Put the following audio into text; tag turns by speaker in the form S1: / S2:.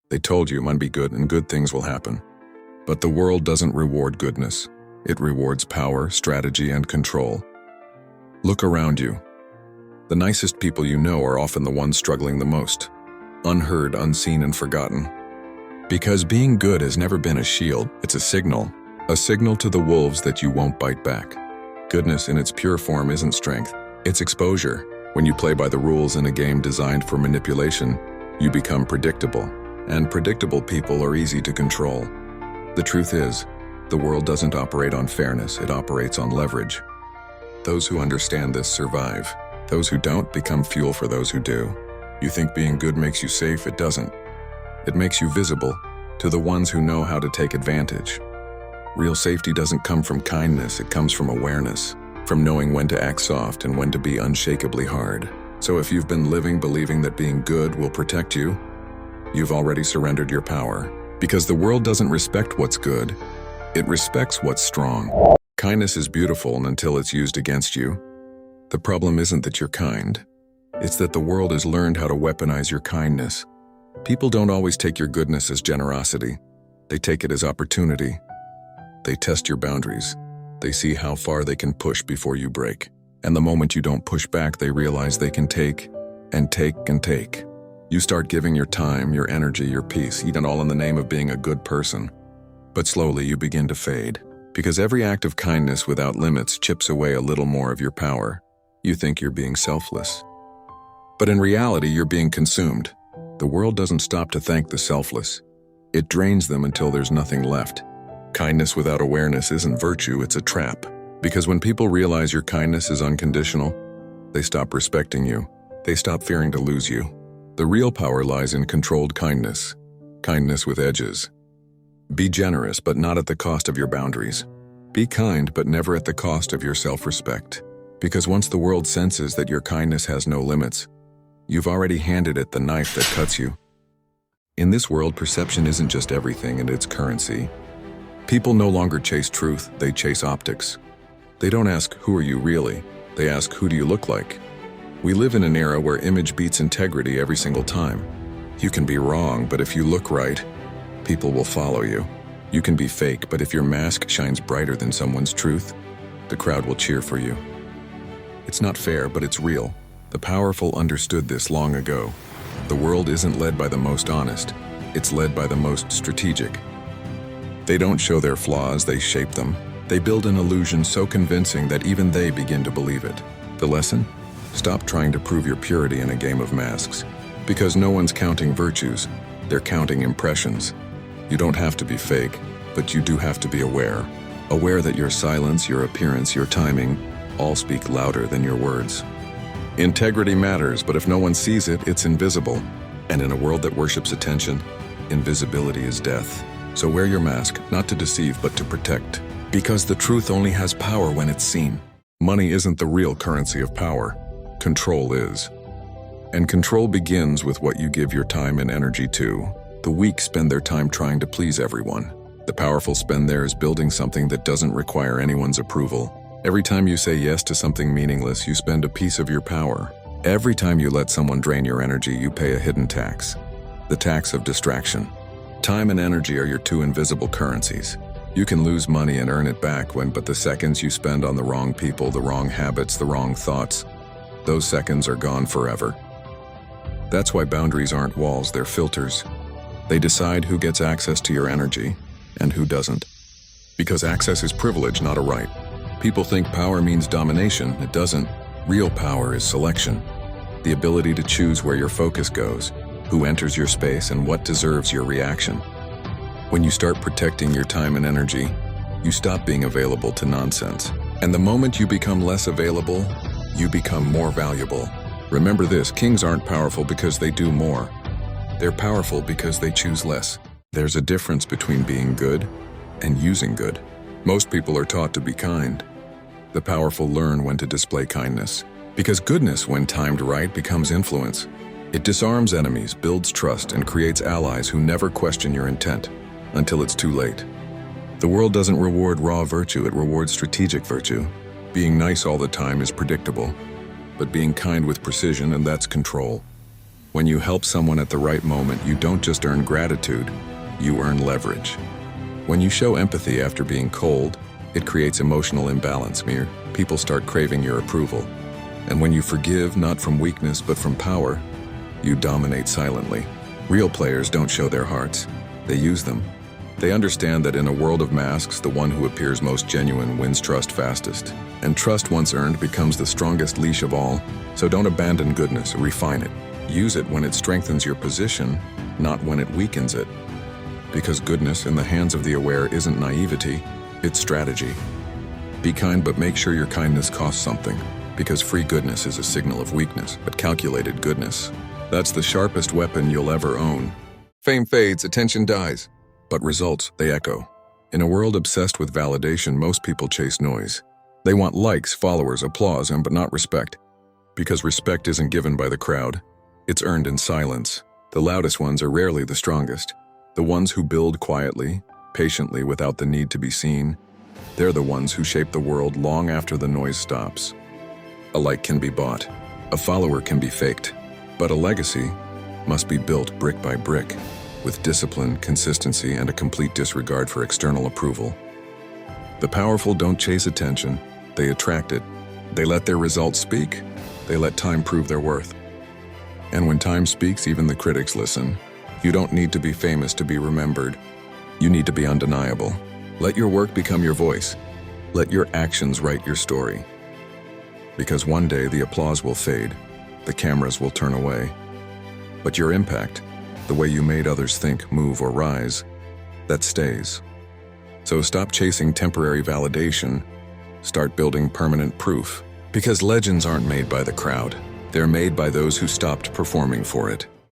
S1: They told you, "Man, be good and good things will happen." But the world doesn't reward goodness. It rewards power, strategy, and control. Look around you. The nicest people you know are often the ones struggling the most. Unheard, unseen, and forgotten. Because being good has never been a shield, it's a signal. A signal to the wolves that you won't bite back. Goodness in its pure form isn't strength, it's exposure. When you play by the rules in a game designed for manipulation, you become predictable. And predictable people are easy to control. The truth is, the world doesn't operate on fairness, it operates on leverage. Those who understand this survive. Those who don't become fuel for those who do. You think being good makes you safe, it doesn't. It makes you visible to the ones who know how to take advantage. Real safety doesn't come from kindness, it comes from awareness, from knowing when to act soft and when to be unshakably hard. So if you've been living believing that being good will protect you, you've already surrendered your power. Because the world doesn't respect what's good, it respects what's strong. Kindness is beautiful until it's used against you. The problem isn't that you're kind, it's that the world has learned how to weaponize your kindness. People don't always take your goodness as generosity. They take it as opportunity. They test your boundaries. They see how far they can push before you break. And the moment you don't push back, they realize they can take and take and take. You start giving your time, your energy, your peace, even all in the name of being a good person. But slowly you begin to fade. Because every act of kindness without limits chips away a little more of your power. You think you're being selfless. But in reality, you're being consumed. The world doesn't stop to thank the selfless. It drains them until there's nothing left. Kindness without awareness isn't virtue, it's a trap. Because when people realize your kindness is unconditional, they stop respecting you. They stop fearing to lose you. The real power lies in controlled kindness. Kindness with edges. Be generous, but not at the cost of your boundaries. Be kind, but never at the cost of your self-respect. Because once the world senses that your kindness has no limits, you've already handed it the knife that cuts you. In this world, perception isn't just everything and it's currency. People no longer chase truth, they chase optics. They don't ask, "Who are you really?" They ask, "Who do you look like?" We live in an era where image beats integrity every single time. You can be wrong, but if you look right, people will follow you. You can be fake, but if your mask shines brighter than someone's truth, the crowd will cheer for you. It's not fair, but it's real. The powerful understood this long ago. The world isn't led by the most honest, it's led by the most strategic. They don't show their flaws, they shape them. They build an illusion so convincing that even they begin to believe it. The lesson? Stop trying to prove your purity in a game of masks. Because no one's counting virtues, they're counting impressions. You don't have to be fake, but you do have to be aware. Aware that your silence, your appearance, your timing, all speak louder than your words. Integrity matters, but if no one sees it, it's invisible. And in a world that worships attention, invisibility is death. So wear your mask, not to deceive, but to protect. Because the truth only has power when it's seen. Money isn't the real currency of power. Control is. And control begins with what you give your time and energy to. The weak spend their time trying to please everyone. The powerful spend theirs building something that doesn't require anyone's approval. Every time you say yes to something meaningless, you spend a piece of your power. Every time you let someone drain your energy, you pay a hidden tax. The tax of distraction. Time and energy are your two invisible currencies. You can lose money and earn it back but the seconds you spend on the wrong people, the wrong habits, the wrong thoughts, those seconds are gone forever. That's why boundaries aren't walls, they're filters. They decide who gets access to your energy and who doesn't. Because access is privilege, not a right. People think power means domination. It doesn't. Real power is selection. The ability to choose where your focus goes, who enters your space, and what deserves your reaction. When you start protecting your time and energy, you stop being available to nonsense. And the moment you become less available, you become more valuable. Remember this, kings aren't powerful because they do more. They're powerful because they choose less. There's a difference between being good and using good. Most people are taught to be kind. The powerful learn when to display kindness. Because goodness, when timed right, becomes influence. It disarms enemies, builds trust, and creates allies who never question your intent until it's too late. The world doesn't reward raw virtue, it rewards strategic virtue. Being nice all the time is predictable, but being kind with precision, and that's control. When you help someone at the right moment, you don't just earn gratitude, you earn leverage. When you show empathy after being cold, it creates emotional imbalance. People start craving your approval. And when you forgive, not from weakness but from power, you dominate silently. Real players don't show their hearts, they use them. They understand that in a world of masks, the one who appears most genuine wins trust fastest. And trust once earned becomes the strongest leash of all. So don't abandon goodness, refine it. Use it when it strengthens your position, not when it weakens it. Because goodness in the hands of the aware isn't naivety, it's strategy. Be kind, but make sure your kindness costs something. Because free goodness is a signal of weakness, but calculated goodness, that's the sharpest weapon you'll ever own. Fame fades, attention dies, but results, they echo. In a world obsessed with validation, most people chase noise. They want likes, followers, applause, but not respect. Because respect isn't given by the crowd, it's earned in silence. The loudest ones are rarely the strongest. The ones who build quietly, patiently, without the need to be seen, they're the ones who shape the world long after the noise stops. A like can be bought, a follower can be faked, but a legacy must be built brick by brick, with discipline, consistency, and a complete disregard for external approval. The powerful don't chase attention, they attract it. They let their results speak, they let time prove their worth. And when time speaks, even the critics listen. You don't need to be famous to be remembered. You need to be undeniable. Let your work become your voice. Let your actions write your story. Because one day the applause will fade, the cameras will turn away. But your impact, the way you made others think, move, or rise, that stays. So stop chasing temporary validation, start building permanent proof. Because legends aren't made by the crowd, they're made by those who stopped performing for it.